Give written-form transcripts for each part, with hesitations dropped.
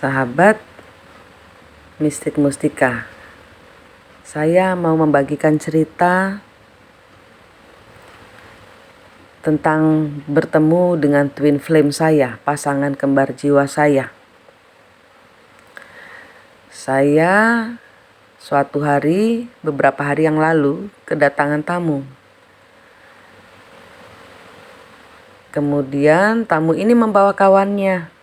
Sahabat Mistik Mustika, saya mau membagikan cerita tentang bertemu dengan twin flame saya, pasangan kembar jiwa saya. Saya suatu hari, beberapa hari yang lalu, kedatangan tamu. Kemudian tamu ini membawa kawannya.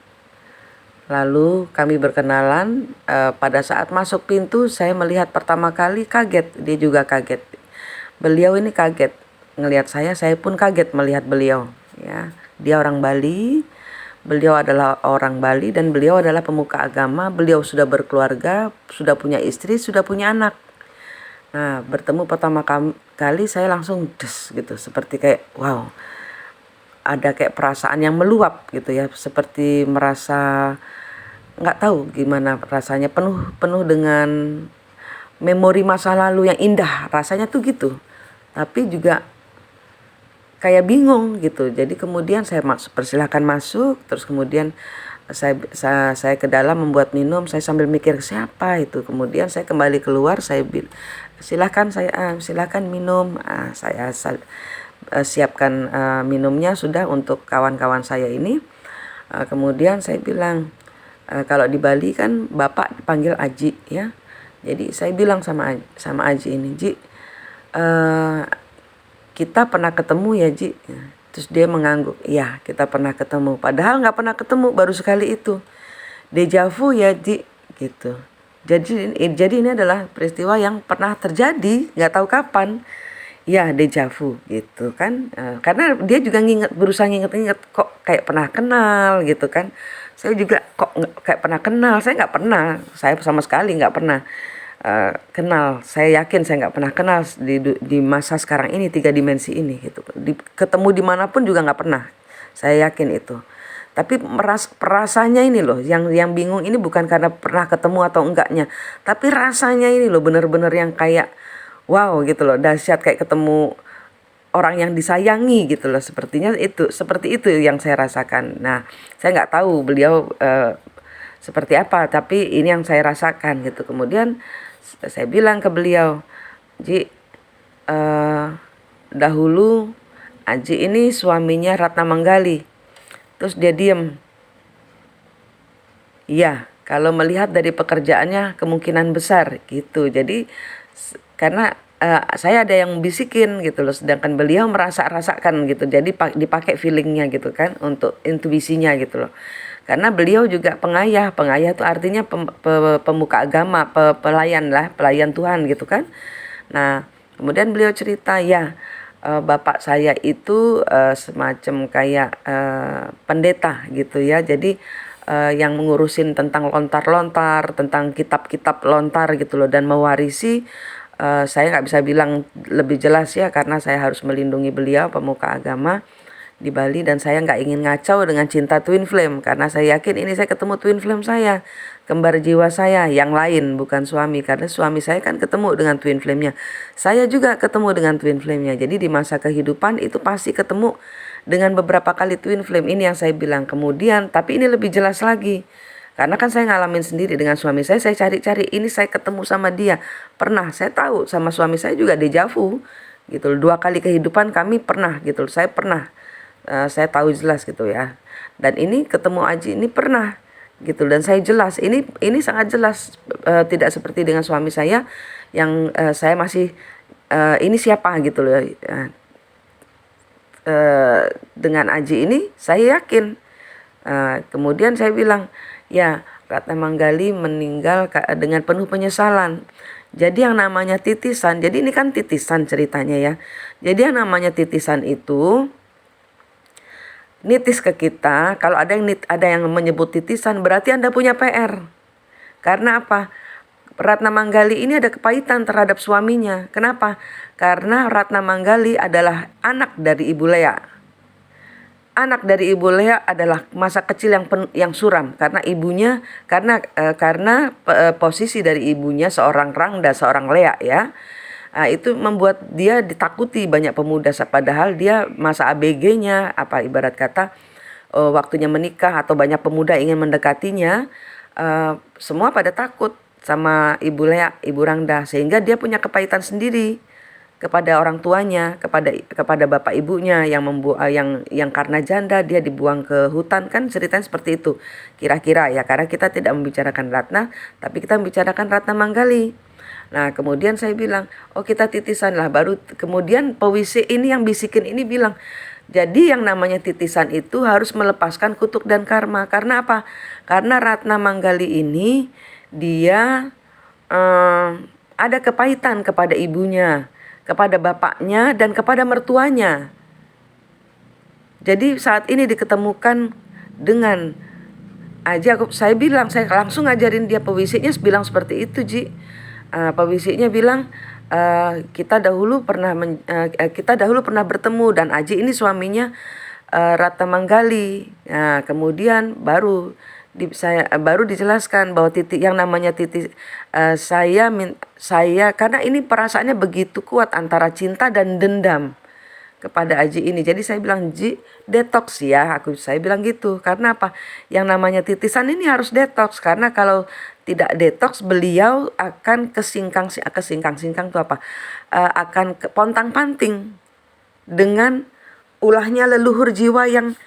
Lalu kami berkenalan. Pada saat masuk pintu, saya melihat pertama kali kaget. Dia juga kaget. Beliau ini kaget ngelihat saya pun kaget melihat beliau. Ya, dia orang Bali. Beliau adalah orang Bali dan beliau adalah pemuka agama. Beliau sudah berkeluarga, sudah punya istri, sudah punya anak. Nah, bertemu pertama kali saya langsung des gitu, seperti kayak wow. Ada kayak perasaan yang meluap gitu ya, seperti merasa nggak tahu gimana rasanya, penuh dengan memori masa lalu yang indah, rasanya tuh gitu. Tapi juga kayak bingung gitu. Jadi kemudian saya persilahkan masuk, terus kemudian saya ke dalam membuat minum, saya sambil mikir siapa itu. Kemudian saya kembali keluar, saya bilang silakan minum. Saya siapkan minumnya sudah untuk kawan-kawan saya ini. Kemudian saya bilang, kalau di Bali kan bapak dipanggil Aji ya. Jadi saya bilang sama Aji ini, Ji, kita pernah ketemu ya Ji. Terus dia mengangguk, iya kita pernah ketemu. Padahal nggak pernah ketemu, baru sekali itu. Deja vu ya Ji, gitu. Jadi ini adalah peristiwa yang pernah terjadi, nggak tahu kapan. Ya, deja vu gitu kan. Karena dia juga berusaha nginget kok kayak pernah kenal gitu kan. Saya juga kok kayak pernah kenal. Saya nggak pernah. Saya sama sekali nggak pernah kenal. Saya yakin saya nggak pernah kenal di masa sekarang ini, 3 dimensi ini gitu. Ketemu dimanapun juga nggak pernah. Saya yakin itu. Tapi rasanya ini loh, yang bingung ini bukan karena pernah ketemu atau enggaknya, tapi rasanya ini loh bener-bener yang kayak wow gitu loh, dahsyat, kayak ketemu orang yang disayangi gitu loh. Seperti itu yang saya rasakan. Nah, saya nggak tahu beliau seperti apa, tapi ini yang saya rasakan gitu. Kemudian saya bilang ke beliau, Ji, dahulu Aji ini suaminya Ratna Manggali. Terus dia diem. Iya, kalau melihat dari pekerjaannya kemungkinan besar gitu. Jadi karena saya ada yang bisikin gitu loh, sedangkan beliau rasakan gitu. Jadi dipakai feelingnya gitu kan, untuk intuisinya gitu loh. Karena beliau juga pengayah itu artinya pemuka agama, pelayan Tuhan gitu kan. Nah, kemudian beliau cerita ya, bapak saya itu semacam kayak pendeta gitu ya. Jadi yang mengurusin tentang lontar-lontar, tentang kitab-kitab lontar gitu loh, dan mewarisi. Saya nggak bisa bilang lebih jelas ya, karena saya harus melindungi beliau, pemuka agama di Bali, dan saya nggak ingin ngacau dengan cinta twin flame, karena saya yakin ini saya ketemu twin flame saya, kembar jiwa saya yang lain, bukan suami. Karena suami saya kan ketemu dengan twin flame-nya, saya juga ketemu dengan twin flame-nya. Jadi di masa kehidupan itu pasti ketemu dengan beberapa kali twin flame. Ini yang saya bilang. Kemudian tapi ini lebih jelas lagi, karena kan saya ngalamin sendiri dengan suami saya cari-cari, ini saya ketemu sama dia. Pernah, saya tahu sama suami saya juga deja vu gitu. 2 kali kehidupan kami pernah gitu. Saya pernah, saya tahu jelas gitu ya. Dan ini ketemu Aji ini pernah gitu, dan saya jelas, ini sangat jelas, tidak seperti dengan suami saya yang saya masih ini siapa gitu loh. Dengan Aji ini saya yakin. Kemudian saya bilang, ya Ratna Manggali meninggal dengan penuh penyesalan. Jadi yang namanya titisan, jadi ini kan titisan ceritanya ya. Jadi yang namanya titisan itu nitis ke kita. Kalau ada yang menyebut titisan, berarti Anda punya PR. Karena apa? Ratna Manggali ini ada kepahitan terhadap suaminya. Kenapa? Karena Ratna Manggali adalah anak dari Ibu Lea. Anak dari Ibu Lea adalah masa kecil yang suram, karena ibunya, karena posisi dari ibunya seorang Rangda, seorang Lea ya. Itu membuat dia ditakuti banyak pemuda, padahal dia masa ABG-nya, ibarat kata waktunya menikah atau banyak pemuda ingin mendekatinya. semua pada takut sama Ibu Lea, Ibu Rangda, sehingga dia punya kepahitan sendiri kepada orang tuanya, kepada bapak ibunya yang karena janda dia dibuang ke hutan, kan ceritanya seperti itu. Kira-kira ya, karena kita tidak membicarakan Ratna, tapi kita membicarakan Ratna Manggali. Nah, kemudian saya bilang, "Oh, kita titisan lah." Baru kemudian pewisi ini yang bisikin ini bilang, "Jadi yang namanya titisan itu harus melepaskan kutuk dan karma." Karena apa? Karena Ratna Manggali ini dia eh, ada kepahitan kepada ibunya, kepada bapaknya, dan kepada mertuanya. Jadi saat ini diketemukan dengan aja, saya bilang, saya langsung ngajarin dia, pewisinya bilang seperti itu, Ji. Pewisinya bilang, kita dahulu pernah bertemu, dan Aji ini suaminya Ratna Manggali. Nah, kemudian baru dijelaskan bahwa titik yang namanya titik, saya karena ini perasaannya begitu kuat antara cinta dan dendam kepada Aji ini. Jadi saya bilang, "Ji, detox ya." Saya bilang gitu. Karena apa? Yang namanya titisan ini harus detox, karena kalau tidak detox beliau akan kesingkang-singkang itu apa? Akan pontang-panting dengan ulahnya leluhur jiwa yang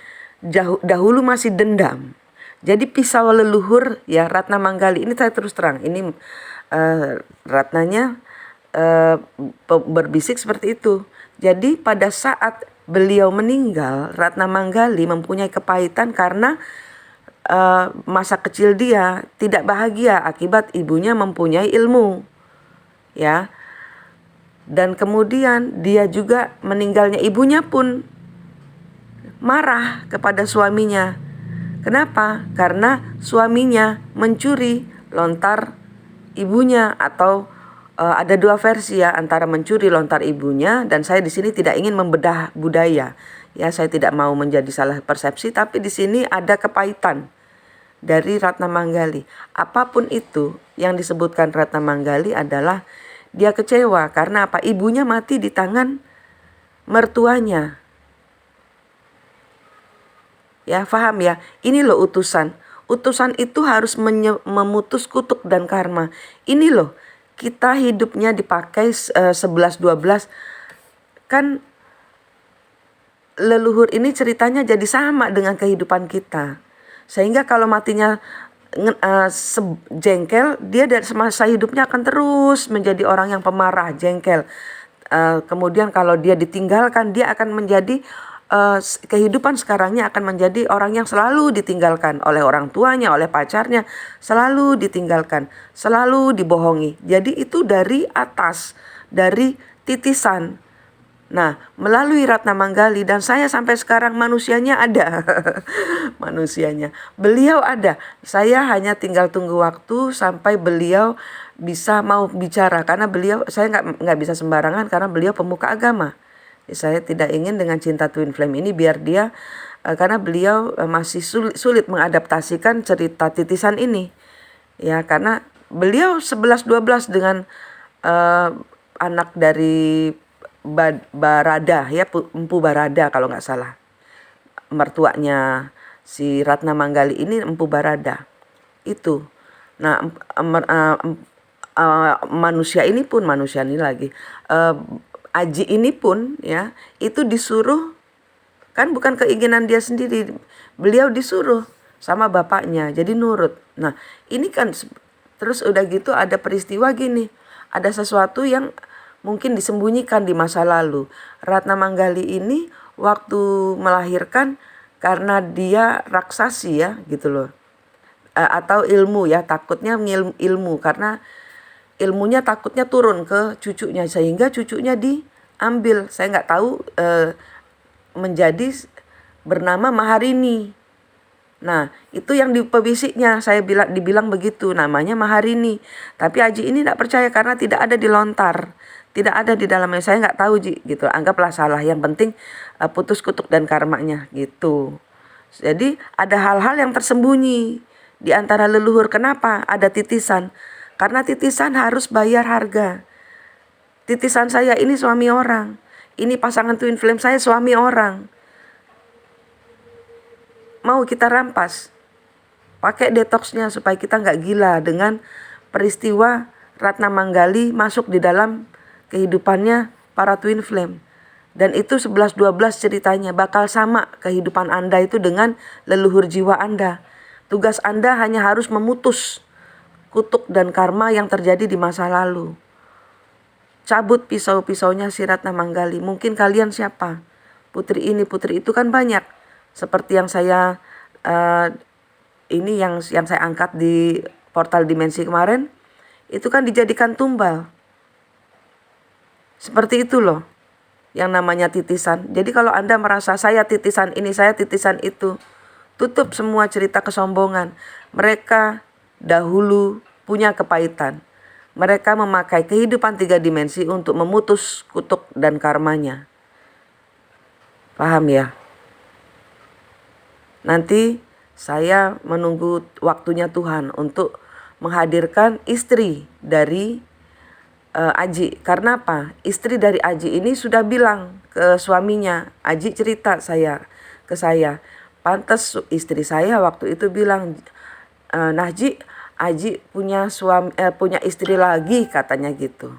dahulu masih dendam. Jadi pisau leluhur ya Ratna Manggali ini, saya terus terang ini Ratnanya berbisik seperti itu. Jadi pada saat beliau meninggal, Ratna Manggali mempunyai kepahitan karena masa kecil dia tidak bahagia akibat ibunya mempunyai ilmu, ya. Dan kemudian dia juga meninggalnya ibunya pun marah kepada suaminya. Kenapa? Karena suaminya mencuri lontar ibunya, atau ada dua versi ya, antara mencuri lontar ibunya, dan saya di sini tidak ingin membedah budaya. Ya, saya tidak mau menjadi salah persepsi, tapi di sini ada kepahitan dari Ratna Manggali. Apapun itu yang disebutkan Ratna Manggali adalah dia kecewa karena apa? Ibunya mati di tangan mertuanya. Ya, paham ya? Ini loh utusan. Utusan itu harus memutus kutuk dan karma. Ini loh, kita hidupnya dipakai 11-12. Kan leluhur ini ceritanya jadi sama dengan kehidupan kita. Sehingga kalau matinya jengkel, dia dari semasa hidupnya akan terus menjadi orang yang pemarah, jengkel. Kemudian kalau dia ditinggalkan, dia akan menjadi kehidupan sekarangnya akan menjadi orang yang selalu ditinggalkan oleh orang tuanya, oleh pacarnya, selalu ditinggalkan, selalu dibohongi. Jadi itu dari atas, dari titisan. Nah, melalui Ratna Manggali, dan saya sampai sekarang manusianya ada. Manusianya. Beliau ada. Saya hanya tinggal tunggu waktu sampai beliau bisa mau bicara. Karena saya nggak bisa sembarangan karena beliau pemuka agama. Saya tidak ingin dengan cinta Twin Flame ini biar dia, karena beliau masih sulit mengadaptasikan cerita titisan ini. Ya, karena beliau 11-12 dengan anak dari Barada ya, Empu Barada kalau nggak salah, mertuanya si Ratna Manggali ini Empu Barada itu. Nah, manusia ini lagi, Aji ini pun ya itu disuruh, kan bukan keinginan dia sendiri, beliau disuruh sama bapaknya, jadi nurut. Nah, ini kan terus udah gitu ada peristiwa gini, ada sesuatu yang mungkin disembunyikan di masa lalu. Ratna Manggali ini waktu melahirkan, karena dia raksasi ya gitu loh, atau ilmu ya, takutnya ilmu, karena ilmunya takutnya turun ke cucunya, sehingga cucunya diambil. Saya nggak tahu, menjadi bernama Maharini. Nah, itu yang di pebisiknya dibilang begitu, namanya Maharini. Tapi Aji ini tidak percaya karena tidak ada di lontar, tidak ada di dalamnya. Saya nggak tahu, Ji, gitu. Anggaplah salah. Yang penting putus kutuk dan karmanya gitu. Jadi ada hal-hal yang tersembunyi di antara leluhur. Kenapa ada titisan? Karena titisan harus bayar harga. Titisan saya ini suami orang. Ini pasangan Twin Flame saya suami orang. Mau kita rampas? Pakai detoxnya supaya kita nggak gila dengan peristiwa Ratna Manggali masuk di dalam kehidupannya para twin flame. Dan itu 11-12 ceritanya bakal sama kehidupan Anda itu dengan leluhur jiwa Anda. Tugas Anda hanya harus memutus kutuk dan karma yang terjadi di masa lalu. Cabut pisau-pisaunya si Ratna Manggali. Mungkin kalian siapa? Putri ini, putri itu kan banyak. Seperti yang saya ini yang saya angkat di portal dimensi kemarin, itu kan dijadikan tumbal. Seperti itu loh yang namanya titisan. Jadi kalau Anda merasa saya titisan ini, saya titisan itu, tutup semua cerita kesombongan. Mereka dahulu punya kepahitan. Mereka memakai kehidupan 3 dimensi untuk memutus kutuk dan karmanya. Paham ya? Nanti saya menunggu waktunya Tuhan untuk menghadirkan istri dari Aji. Karena apa? Istri dari Aji ini sudah bilang ke suaminya. Aji cerita ke saya. Pantas istri saya waktu itu bilang, Ji, Aji punya istri lagi, katanya gitu.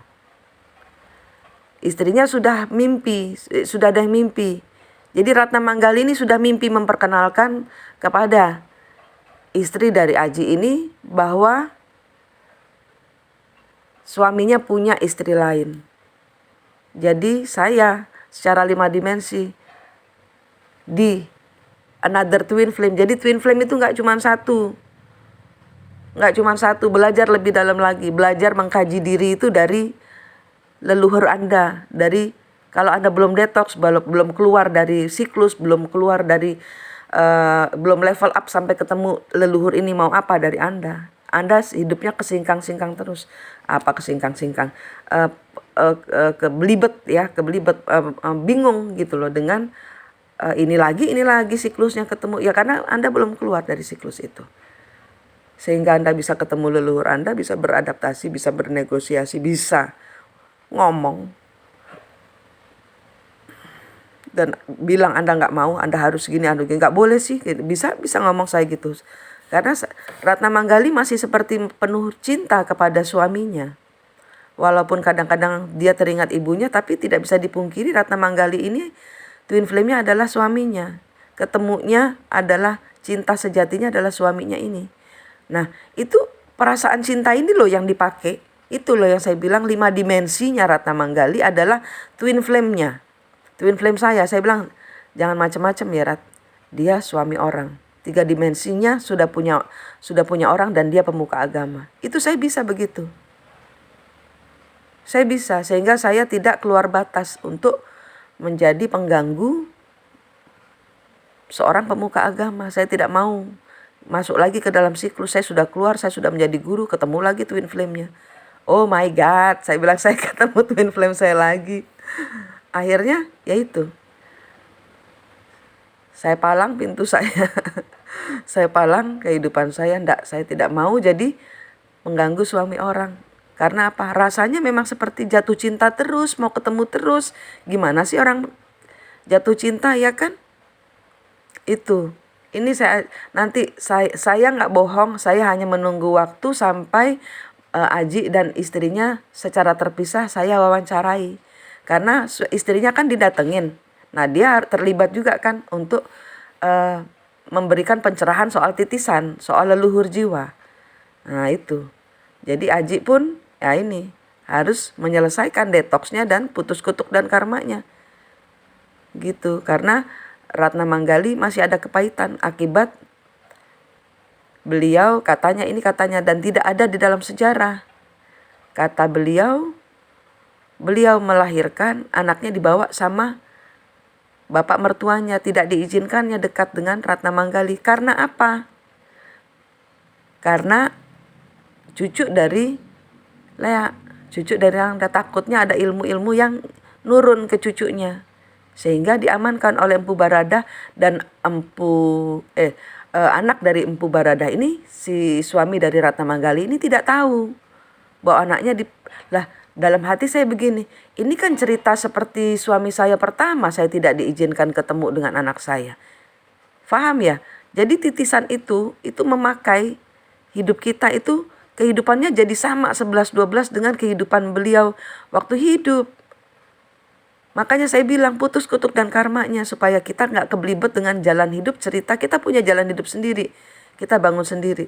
Istrinya sudah ada yang mimpi. Jadi Ratna Manggali ini sudah mimpi memperkenalkan kepada istri dari Aji ini bahwa suaminya punya istri lain. Jadi saya secara 5 dimensi di another twin flame. Jadi twin flame itu nggak cuma satu. Belajar lebih dalam lagi. Belajar mengkaji diri itu dari leluhur Anda. Dari kalau Anda belum detox, belum keluar dari siklus, belum keluar dari belum level up sampai ketemu leluhur ini mau apa dari Anda. Anda hidupnya kesingkang-singkang terus. Apa kesingkang-singkang? Kebelibet, bingung gitu loh dengan ini lagi siklusnya ketemu. Ya karena Anda belum keluar dari siklus itu. Sehingga Anda bisa ketemu leluhur Anda, bisa beradaptasi, bisa bernegosiasi, bisa ngomong. Dan bilang Anda nggak mau, Anda harus gini, nggak boleh sih, bisa ngomong saya gitu. Karena Ratna Manggali masih seperti penuh cinta kepada suaminya. Walaupun kadang-kadang dia teringat ibunya, tapi tidak bisa dipungkiri Ratna Manggali ini twin flame-nya adalah suaminya. Ketemunya adalah cinta sejatinya adalah suaminya ini. Nah, itu perasaan cinta ini loh yang dipakai. Itu loh yang saya bilang 5 dimensinya Ratna Manggali adalah twin flame-nya. Twin flame saya bilang jangan macam-macam ya Rat. Dia suami orang. 3 dimensinya sudah punya orang dan dia pemuka agama. Itu saya bisa begitu. Saya bisa sehingga saya tidak keluar batas untuk menjadi pengganggu seorang pemuka agama. Saya tidak mau masuk lagi ke dalam siklus. Saya sudah keluar, saya sudah menjadi guru, ketemu lagi twin flame-nya. Oh my God, saya bilang saya ketemu twin flame saya lagi. Akhirnya ya itu. Saya palang pintu saya. Saya palang kehidupan saya. Saya tidak mau jadi mengganggu suami orang. Karena apa? Rasanya memang seperti jatuh cinta terus, mau ketemu terus. Gimana sih orang jatuh cinta ya kan? Itu. Ini saya nggak bohong. Saya hanya menunggu waktu sampai Aji dan istrinya secara terpisah saya wawancarai. Karena istrinya kan didatengin. Nah dia terlibat juga kan untuk memberikan pencerahan soal titisan, soal leluhur jiwa. Nah itu. Jadi Aji pun ya ini harus menyelesaikan detoxnya dan putus kutuk dan karmanya. Gitu. Karena Ratna Manggali masih ada kepahitan akibat beliau katanya dan tidak ada di dalam sejarah. Kata beliau melahirkan anaknya dibawa sama bapak mertuanya, tidak diizinkannya dekat dengan Ratna Manggali. Karena apa? Karena cucu dari Lea, cucu dari Anda, takutnya ada ilmu-ilmu yang nurun ke cucunya. Sehingga diamankan oleh Empu Baradah dan anak dari Empu Baradah ini, si suami dari Ratna Manggali ini tidak tahu bahwa anaknya dalam hati saya begini, ini kan cerita seperti suami saya pertama, saya tidak diizinkan ketemu dengan anak saya. Paham ya? Jadi titisan itu memakai hidup kita itu, kehidupannya jadi sama 11-12 dengan kehidupan beliau waktu hidup. Makanya saya bilang putus kutuk dan karmanya, supaya kita nggak kebelibet dengan jalan hidup cerita. Kita punya jalan hidup sendiri, kita bangun sendiri.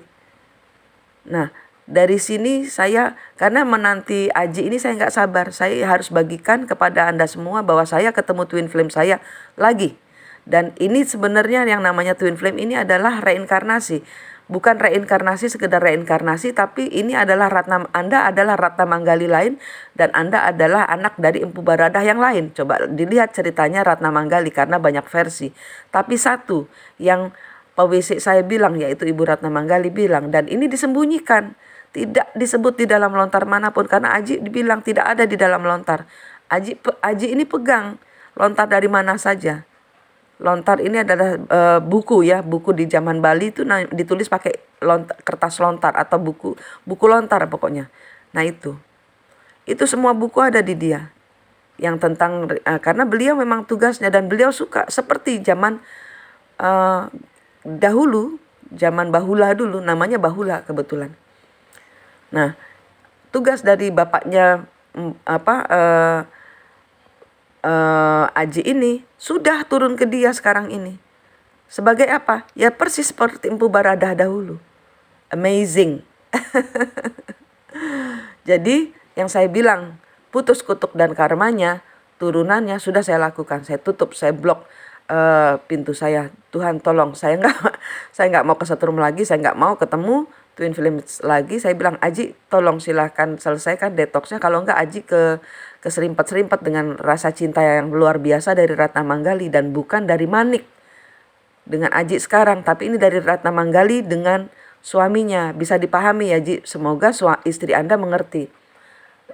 Nah, dari sini saya, karena menanti Aji ini saya nggak sabar. Saya harus bagikan kepada Anda semua bahwa saya ketemu twin flame saya lagi. Dan ini sebenarnya yang namanya twin flame ini adalah reinkarnasi. Bukan reinkarnasi sekedar reinkarnasi, tapi ini adalah Anda adalah Ratna Manggali lain, dan Anda adalah anak dari Empu Baradah yang lain. Coba dilihat ceritanya Ratna Manggali karena banyak versi. Tapi satu yang PWC saya bilang, yaitu Ibu Ratna Manggali bilang, dan ini disembunyikan. Tidak disebut di dalam lontar manapun, karena Aji dibilang tidak ada di dalam lontar. Aji ini pegang lontar dari mana saja. Lontar ini adalah buku ya, buku di zaman Bali itu ditulis pakai kertas lontar atau buku lontar pokoknya. Nah itu semua buku ada di dia, yang tentang karena beliau memang tugasnya, dan beliau suka seperti zaman dahulu, zaman Bahula dulu, namanya Bahula kebetulan. Nah, tugas dari bapaknya Aji ini sudah turun ke dia sekarang ini. Sebagai apa? Ya persis seperti Empu Baradah dahulu. Amazing. Jadi yang saya bilang, putus kutuk dan karmanya, turunannya sudah saya lakukan. Saya tutup, saya blok pintu saya. Tuhan tolong, saya nggak mau kesetrum lagi, saya nggak mau ketemu twin flame lagi. Saya bilang, Aji tolong silahkan selesaikan detoxnya. Kalau enggak, Aji keserimpet-serimpet dengan rasa cinta yang luar biasa dari Ratna Manggali, dan bukan dari Manik dengan Aji sekarang, tapi ini dari Ratna Manggali dengan suaminya. Bisa dipahami ya Ji, semoga istri Anda mengerti.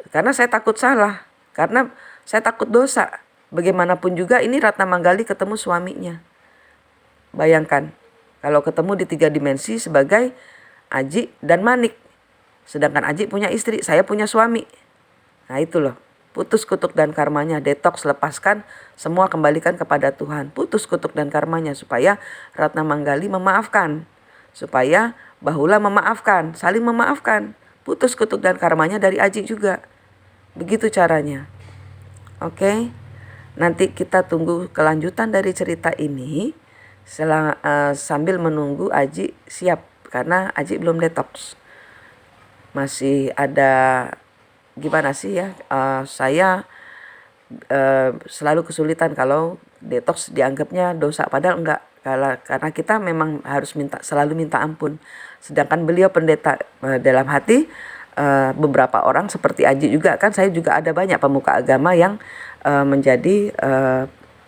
Karena saya takut salah, karena saya takut dosa. Bagaimanapun juga ini Ratna Manggali ketemu suaminya. Bayangkan kalau ketemu di 3 dimensi sebagai Aji dan Manik. Sedangkan Aji punya istri, saya punya suami. Nah itu loh, putus kutuk dan karmanya, detox, lepaskan semua, kembalikan kepada Tuhan. Putus kutuk dan karmanya supaya Ratna Manggali memaafkan, supaya Bahula memaafkan, saling memaafkan. Putus kutuk dan karmanya dari Aji juga. Begitu caranya. Oke. Nanti kita tunggu kelanjutan dari cerita ini sambil menunggu Aji siap, karena Aji belum detox. Masih ada gimana sih ya, saya selalu kesulitan kalau detox dianggapnya dosa, padahal enggak. Karena kita memang harus selalu minta ampun. Sedangkan beliau pendeta dalam hati beberapa orang seperti Aji juga kan, saya juga ada banyak pemuka agama yang menjadi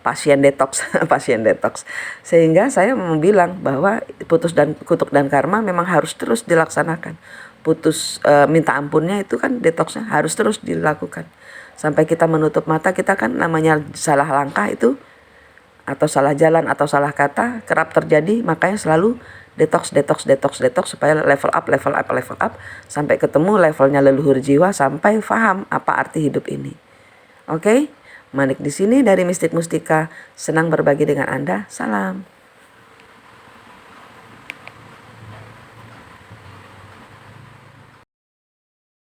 pasien detox pasien detox, sehingga saya mau bilang bahwa putus dan kutuk dan karma memang harus terus dilaksanakan. Putus minta ampunnya itu kan detoxnya harus terus dilakukan sampai kita menutup mata. Kita kan namanya salah langkah itu, atau salah jalan atau salah kata kerap terjadi, makanya selalu detox supaya level up sampai ketemu levelnya leluhur jiwa, sampai paham apa arti hidup ini. Oke? Manik di sini dari Mistik Mustika, senang berbagi dengan Anda. Salam.